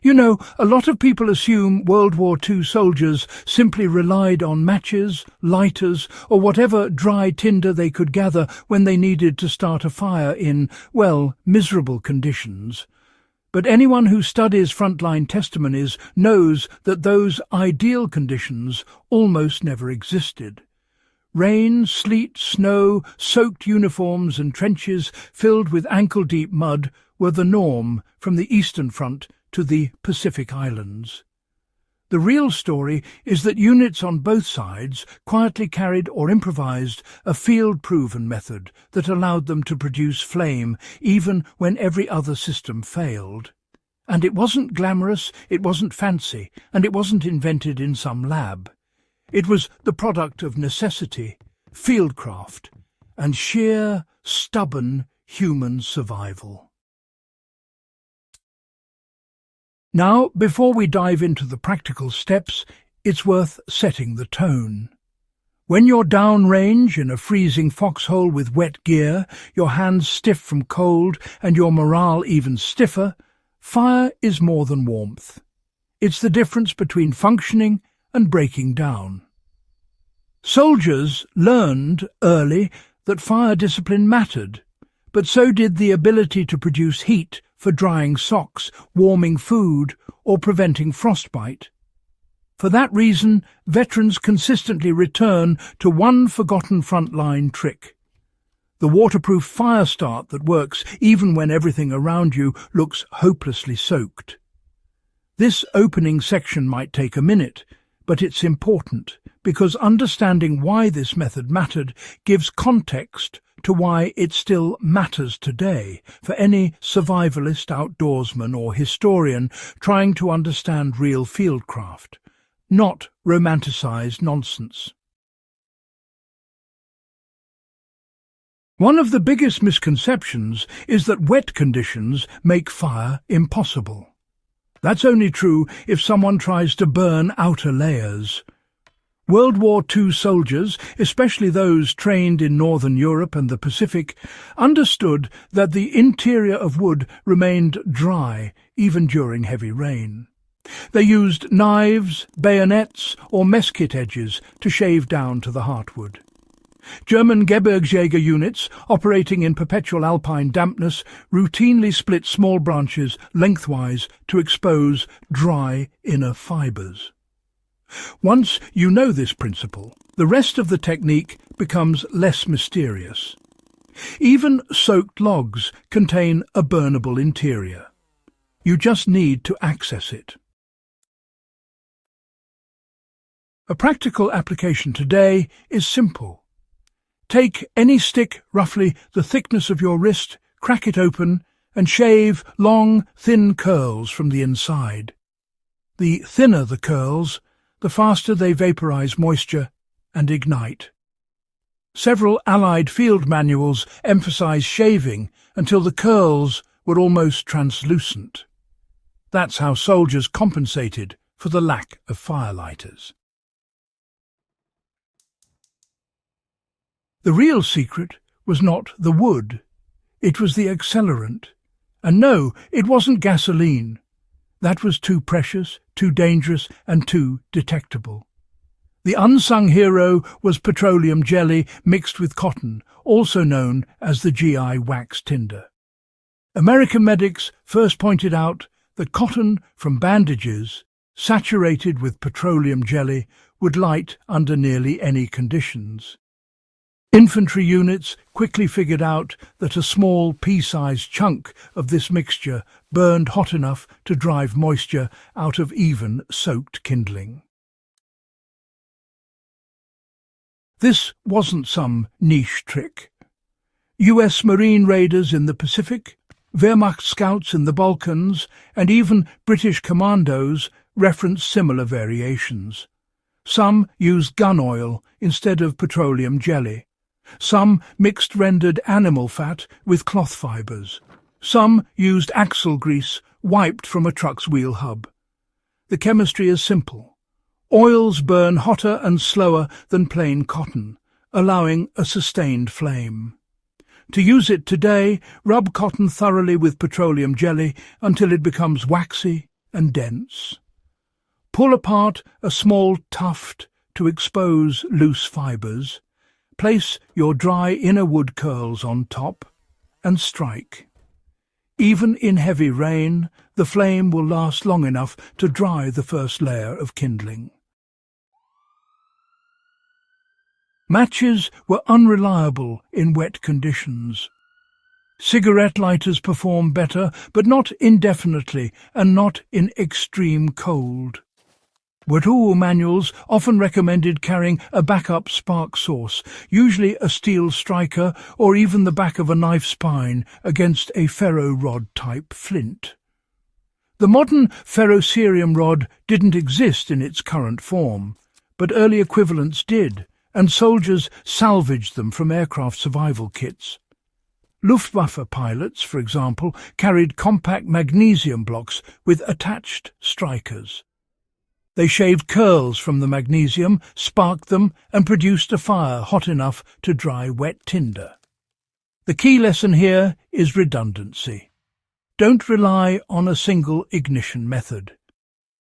You know, a lot of people assume World War II soldiers simply relied on matches, lighters, or whatever dry tinder they could gather when they needed to start a fire in, well, miserable conditions. But anyone who studies frontline testimonies knows that those ideal conditions almost never existed. Rain, sleet, snow, soaked uniforms and trenches filled with ankle-deep mud were the norm from the Eastern Front to the Pacific Islands. The real story is that units on both sides quietly carried or improvised a field-proven method that allowed them to produce flame even when every other system failed. And it wasn't glamorous, it wasn't fancy, and it wasn't invented in some lab. It was the product of necessity, fieldcraft, and sheer, stubborn human survival. Now, before we dive into the practical steps, it's worth setting the tone. When you're downrange in a freezing foxhole with wet gear, your hands stiff from cold and your morale even stiffer, fire is more than warmth. It's the difference between functioning and breaking down. Soldiers learned early that fire discipline mattered, but so did the ability to produce heat for drying socks, warming food, or preventing frostbite. For that reason, veterans consistently return to one forgotten frontline trick: the waterproof fire start that works even when everything around you looks hopelessly soaked. This opening section might take a minute, but it's important because understanding why this method mattered gives context to why it still matters today for any survivalist, outdoorsman or historian trying to understand real fieldcraft, not romanticized nonsense. One of the biggest misconceptions is that wet conditions make fire impossible. That's only true if someone tries to burn outer layers. World War II soldiers, especially those trained in Northern Europe and the Pacific, understood that the interior of wood remained dry even during heavy rain. They used knives, bayonets, or mess kit edges to shave down to the heartwood. German Gebirgsjäger units, operating in perpetual alpine dampness, routinely split small branches lengthwise to expose dry inner fibres. Once you know this principle, the rest of the technique becomes less mysterious. Even soaked logs contain a burnable interior. You just need to access it. A practical application today is simple. Take any stick roughly the thickness of your wrist, crack it open, and shave long, thin curls from the inside. The thinner the curls, the faster they vaporize moisture and ignite. Several Allied field manuals emphasize shaving until the curls were almost translucent. That's how soldiers compensated for the lack of firelighters. The real secret was not the wood, it was the accelerant. And no, it wasn't gasoline. That was too precious, too dangerous, and too detectable. The unsung hero was petroleum jelly mixed with cotton, also known as the GI wax tinder. American medics first pointed out that cotton from bandages, saturated with petroleum jelly, would light under nearly any conditions. Infantry units quickly figured out that a small pea-sized chunk of this mixture burned hot enough to drive moisture out of even soaked kindling. This wasn't some niche trick. US Marine raiders in the Pacific, Wehrmacht scouts in the Balkans, and even British Commandos referenced similar variations. Some used gun oil instead of petroleum jelly. Some mixed rendered animal fat with cloth fibres. Some used axle grease wiped from a truck's wheel hub. The chemistry is simple. Oils burn hotter and slower than plain cotton, allowing a sustained flame. To use it today, rub cotton thoroughly with petroleum jelly until it becomes waxy, and dense. Pull apart a small tuft to expose loose fibres. Place your dry inner wood curls on top and strike. Even in heavy rain, the flame will last long enough to dry the first layer of kindling. Matches were unreliable in wet conditions. Cigarette lighters perform better, but not indefinitely and not in extreme cold. WWII manuals often recommended carrying a backup spark source, usually a steel striker or even the back of a knife spine against a ferro rod-type flint. The modern ferrocerium rod didn't exist in its current form, but early equivalents did, and soldiers salvaged them from aircraft survival kits. Luftwaffe pilots, for example, carried compact magnesium blocks with attached strikers. They shaved curls from the magnesium, sparked them, and produced a fire hot enough to dry wet tinder. The key lesson here is redundancy. Don't rely on a single ignition method.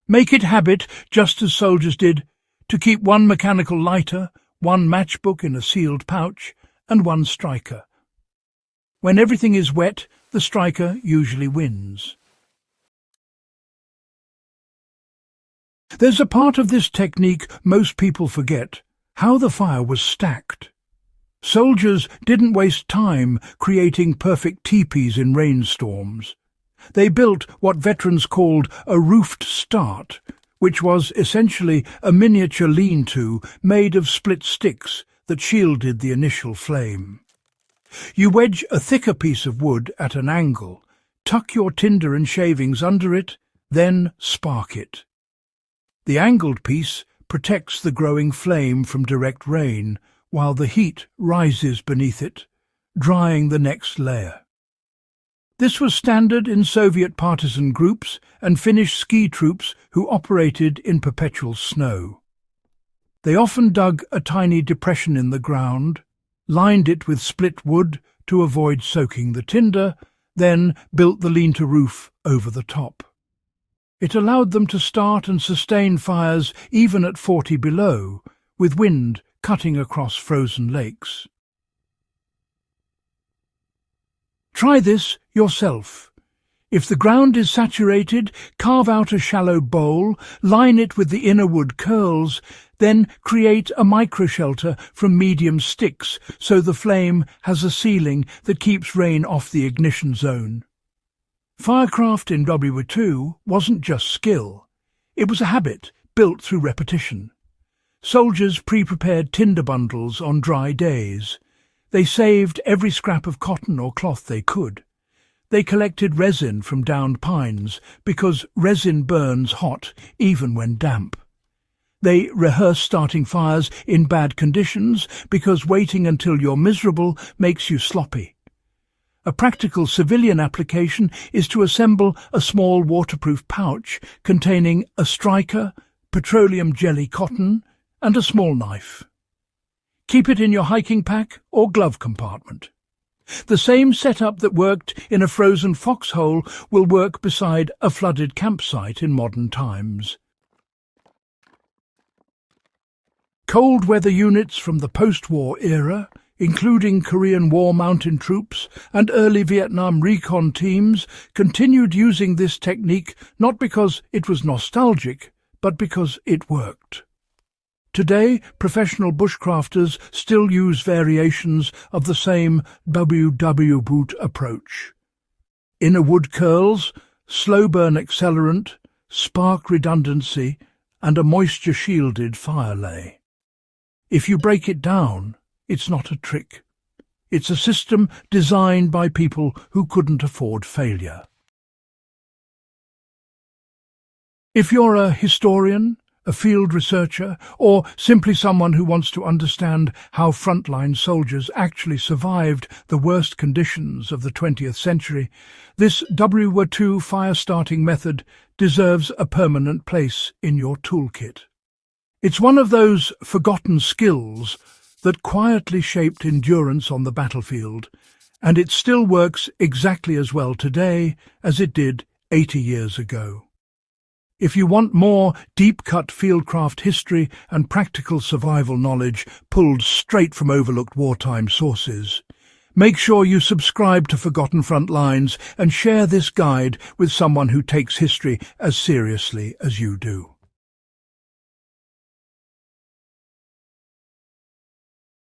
Make it habit, just as soldiers did, to keep one mechanical lighter, one matchbook in a sealed pouch, and one striker. When everything is wet, the striker usually wins. There's a part of this technique most people forget: how the fire was stacked. Soldiers didn't waste time creating perfect teepees in rainstorms. They built what veterans called a roofed start, which was essentially a miniature lean-to made of split sticks that shielded the initial flame. You wedge a thicker piece of wood at an angle, tuck your tinder and shavings under it, then spark it. The angled piece protects the growing flame from direct rain, while the heat rises beneath it, drying the next layer. This was standard in Soviet partisan groups and Finnish ski troops who operated in perpetual snow. They often dug a tiny depression in the ground, lined it with split wood to avoid soaking the tinder, then built the lean-to roof over the top. It allowed them to start and sustain fires even at 40 below, with wind cutting across frozen lakes. Try this yourself. If the ground is saturated, carve out a shallow bowl, line it with the inner wood curls, then create a microshelter from medium sticks so the flame has a ceiling that keeps rain off the ignition zone. Firecraft in WWII wasn't just skill. It was a habit built through repetition. Soldiers pre-prepared tinder bundles on dry days. They saved every scrap of cotton or cloth they could. They collected resin from downed pines because resin burns hot even when damp. They rehearsed starting fires in bad conditions because waiting until you're miserable makes you sloppy. A practical civilian application is to assemble a small waterproof pouch containing a striker, petroleum jelly cotton, and a small knife. Keep it in your hiking pack or glove compartment. The same setup that worked in a frozen foxhole will work beside a flooded campsite in modern times. Cold weather units from the post-war era, including Korean War mountain troops and early Vietnam recon teams, continued using this technique not because it was nostalgic, but because it worked. Today, professional bushcrafters still use variations of the same WWII approach. Inner wood curls, slow burn accelerant, spark redundancy, and a moisture-shielded fire lay. If you break it down, it's not a trick. It's a system designed by people who couldn't afford failure. If you're a historian, a field researcher, or simply someone who wants to understand how frontline soldiers actually survived the worst conditions of the 20th century, this WWII fire-starting method deserves a permanent place in your toolkit. It's one of those forgotten skills that quietly shaped endurance on the battlefield, and it still works exactly as well today as it did 80 years ago. If you want more deep-cut fieldcraft history and practical survival knowledge pulled straight from overlooked wartime sources, make sure you subscribe to Forgotten Frontlines and share this guide with someone who takes history as seriously as you do.